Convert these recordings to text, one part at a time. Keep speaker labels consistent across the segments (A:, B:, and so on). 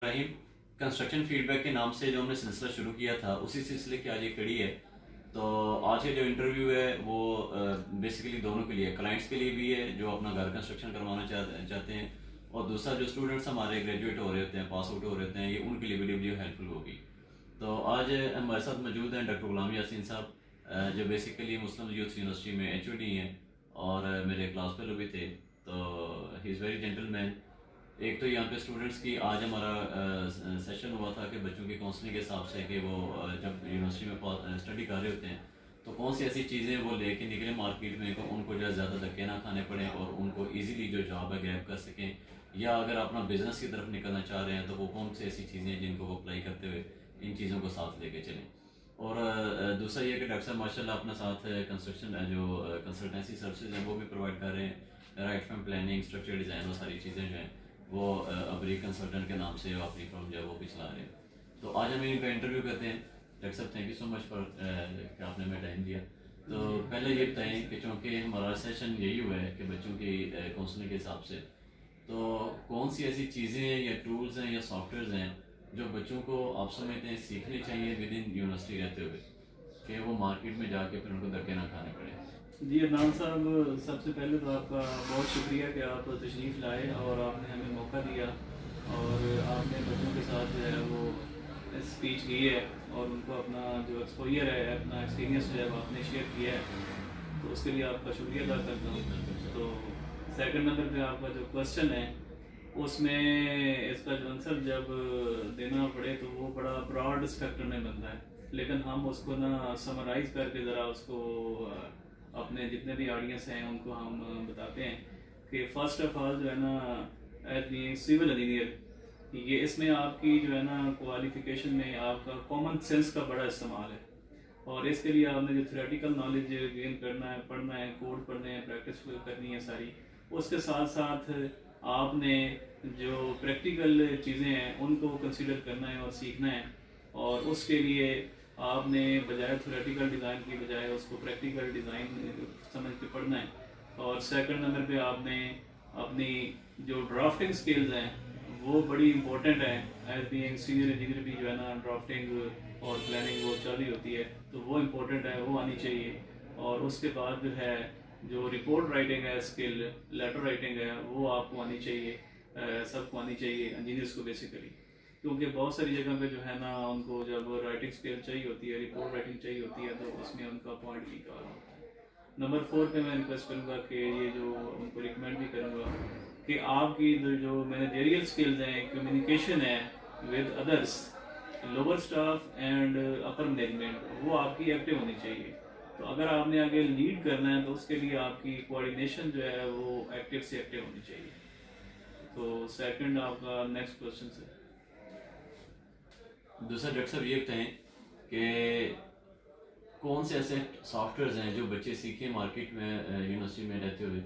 A: ابراہیم construction feed back کے نام سے جو ہم نے سلسلہ شروع کیا تھا اسی سلسلے کی آج یہ کڑی ہے. تو آج کا جو انٹرویو ہے وہ بیسیکلی دونوں کے لیے، کلائنٹس کے لیے بھی ہے جو اپنا گھر کنسٹرکشن کروانا چاہتے ہیں، اور دوسرا جو اسٹوڈنٹس ہمارے گریجویٹ ہو رہے ہوتے ہیں، پاس آؤٹ ہو رہے ہوتے ہیں، یہ ان کے لیے ویڈیو ہیلپ فل ہوگی. تو آج ہمارے ساتھ موجود ہیں ڈاکٹر غلام یاسین صاحب، جو بیسیکلی مسلم یوتھ یونیورسٹی میں HOD ہیں اور میرے کلاس فیلو بھی تھے. تو ہی از ویری جینٹل مین. ایک تو یہاں پہ اسٹوڈنٹس کی آج ہمارا سیشن ہوا تھا کہ بچوں کی کاؤنسلنگ کے حساب سے کہ وہ جب یونیورسٹی میں اسٹڈی کر رہے ہوتے ہیں تو کون سی ایسی چیزیں وہ لے کے نکلیں مارکیٹ میں کہ ان کو جو ہے زیادہ دھکے نہ کھانے پڑیں اور ان کو ایزیلی جو جاب ہے گریب کر سکیں، یا اگر اپنا بزنس کی طرف نکلنا چاہ رہے ہیں تو وہ کون سی ایسی چیزیں ہیں جن کو وہ اپلائی کرتے ہوئے ان چیزوں کو ساتھ لے کے چلیں. اور دوسرا یہ کہ ڈاکٹر صاحب ماشاء اللہ اپنا ساتھ کنسٹرکشن جو کنسلٹنسی سروسز ہیں وہ بھی پرووائڈ کر رہے ہیں، right from planning, structure design, وہ ساری چیزیں جو ہیں وہ ابری کنسلٹنٹ کے نام سے اپنی فرم جو ہے وہ بھی چلا رہے ہیں. تو آج ہم ان کا انٹرویو کرتے ہیں. ڈاکٹر صاحب thank you so much for کہ آپ نے ہمیں ٹائم دیا. تو پہلے یہ بتائیں کہ چونکہ ہمارا سیشن یہی ہوا ہے کہ بچوں کی کاؤنسلنگ کے حساب سے، تو کون سی ایسی چیزیں ہیں یا ٹولز ہیں یا سافٹ ویئرز ہیں جو بچوں کو آپ سمجھتے ہیں سیکھنے چاہیے ود ان یونیورسٹی رہتے ہوئے کہ وہ مارکیٹ میں جا کے پھر ان کو دھکے نہ کھانے پڑے؟
B: جی عدنان صاحب، سب سے پہلے تو آپ کا بہت شکریہ کہ آپ تشریف لائے اور آپ نے ہمیں موقع دیا اور آپ نے بچوں کے ساتھ جو ہے وہ اسپیچ کی ہے اور ان کو اپنا جو ایکسپوئر ہے، اپنا ایکسپیرینس جو ہے وہ آپ نے شیئر کیا ہے، تو اس کے لیے آپ کا شکریہ ادا کرتا ہوں. تو سیکنڈ نمبر پہ آپ کا جو کوشچن ہے اس میں اس کا جو آنسر جب دینا پڑے تو وہ بڑا براڈ اسپیکٹرم میں بنتا ہے، لیکن ہم اس کو نا سمرائز کر کے ذرا اس کو اپنے جتنے بھی آڈینس ہیں ان کو ہم بتاتے ہیں کہ فرسٹ آف آل جو ہے نا ایز بینگ سول انجینئر، یہ اس میں آپ کی جو ہے نا کوالیفیکیشن میں آپ کا کامن سینس کا بڑا استعمال ہے، اور اس کے لیے آپ نے جو تھیوریٹیکل نالج گین کرنا ہے، پڑھنا ہے، کوڈ پڑھنے ہیں، پریکٹس کرنی ہے ساری، اس کے ساتھ ساتھ آپ نے جو پریکٹیکل چیزیں ہیں ان کو کنسیڈر کرنا ہے اور سیکھنا ہے، اور اس کے لیے آپ نے بجائے تھیوریٹیکل ڈیزائن کی بجائے اس کو پریکٹیکل ڈیزائن سمجھ کے پڑھنا ہے. اور سیکنڈ نمبر پہ آپ نے اپنی جو ڈرافٹنگ سکلز ہیں وہ بڑی امپورٹنٹ ہیں. ایز بینگ سینئر انجینئر بھی جو ہے نا ڈرافٹنگ اور پلاننگ وہ چل رہی ہوتی ہے، تو وہ امپورٹنٹ ہے، وہ آنی چاہیے. اور اس کے بعد جو ہے جو رپورٹ رائٹنگ ہے اسکل، لیٹر رائٹنگ ہے، وہ آپ کو آنی چاہیے، سب کو آنی چاہیے انجینئرس کو بیسیکلی، کیونکہ بہت ساری جگہ پہ جو ہے نا ان کو جب رائٹنگ اسکل چاہیے ہوتی ہے، رپورٹ رائٹنگ چاہیے ہوتی ہے، تو اس میں ان کا پوائنٹ بھی کار ہوتا ہے. نمبر 4 پہ میں ریکویسٹ کروں گا کہ یہ جو ان کو ریکمینڈ بھی کروں گا کہ آپ کی جو مینیجریل اسکلز ہیں، کمیونیکیشن ہے with others, lower staff and upper management, وہ آپ کی ایکٹیو ہونی چاہیے. تو اگر آپ نے آگے لیڈ کرنا ہے تو اس کے لیے آپ کی کوآرڈینیشن جو ہے وہ ایکٹیو سے ایکٹیو ہونی چاہیے. تو سیکنڈ آپ کا نیکسٹ کوشچن سے
A: دوسرا ڈاکٹر صاحب یہ بتائیں کہ کون سے ایسے سافٹ ویئرز ہیں جو بچے سیکھیں مارکیٹ میں یونیورسٹی میں رہتے ہوئے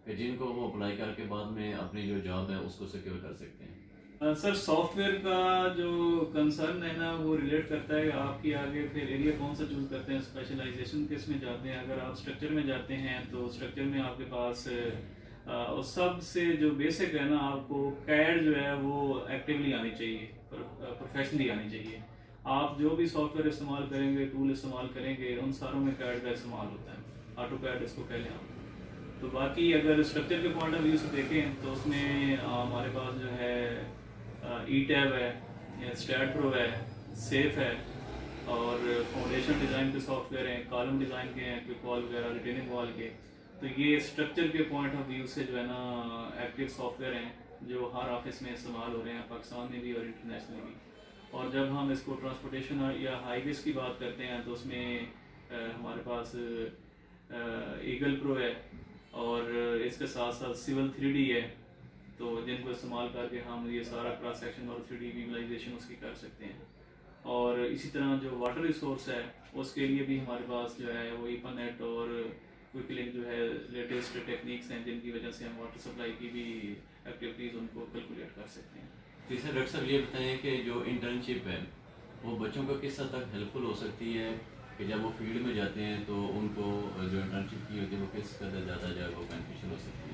A: کہ جن کو وہ اپلائی کر کے بعد میں اپنی جو جاب ہے اس کو سیکیور کر سکتے ہیں؟
B: سر سافٹ ویئر کا جو کنسرن ہے نا وہ ریلیٹ کرتا ہے آپ کی آگے پھر ایریا کون سا چوز کرتے ہیں، اسپیشلائزیشن کس میں جاتے ہیں. اگر آپ اسٹرکچر میں جاتے ہیں تو اسٹرکچر میں آپ کے پاس سب سے جو بیسک ہے نا، آپ کو کیڈ جو ہے وہ ایکٹیولی آنی چاہیے، پروفیشنلی آنی چاہیے. آپ جو بھی سافٹ ویئر استعمال کریں گے، ٹول استعمال کریں گے، ان ساروں میں کیڈ کا استعمال ہوتا ہے، آٹو کیڈ اس کو کہہ لیں آپ. تو باقی اگر اسٹرکچر کے پوائنٹ آف ویو سے دیکھیں تو اس میں ہمارے پاس جو ہے ای ٹیب ہے، اسٹیٹ پرو ہے، سیف ہے، اور فاؤنڈیشن ڈیزائن کے سافٹ ویئر ہیں، کالم ڈیزائن کے ہیں، کوئک وال وغیرہ، ریٹیننگ وال کے. تو یہ اسٹرکچر کے پوائنٹ آف ویو سے جو ہے نا ایکٹیو سافٹ ویئر ہیں جو ہر آفس میں استعمال ہو رہے ہیں، پاکستان میں بھی اور انٹرنیشنل بھی. اور جب ہم اس کو ٹرانسپورٹیشن یا ہائی ویز کی بات کرتے ہیں تو اس میں ہمارے پاس ایگل پرو ہے، اور اس کے ساتھ ساتھ سول 3D ہے، تو جن کو استعمال کر کے ہم یہ سارا کراس سیکشن اور 3D ویژوائزیشن اس کی کر سکتے ہیں. اور اسی طرح جو واٹر ریسورس ہے اس کے لیے بھی ہمارے پاس جو ہے وہ ایپا نیٹ اور کوئک لنک جو ہے لیٹسٹ ٹیکنیکس ہیں جن کی وجہ سے ہم واٹر سپلائی کی بھی ایکٹیویٹیز ان کو کیلکولیٹ کر سکتے ہیں.
A: تیسرا ڈاکٹر صاحب یہ بتائیں کہ جو انٹرنشپ ہے وہ بچوں کو کس حد تک ہیلپ فل ہو سکتی ہے کہ جب وہ فیلڈ میں جاتے ہیں تو ان کو جو انٹرنشپ کی ہوتی ہے وہ کس قدر زیادہ جو ہے وہ بینیفیشیل ہو سکتی ہے؟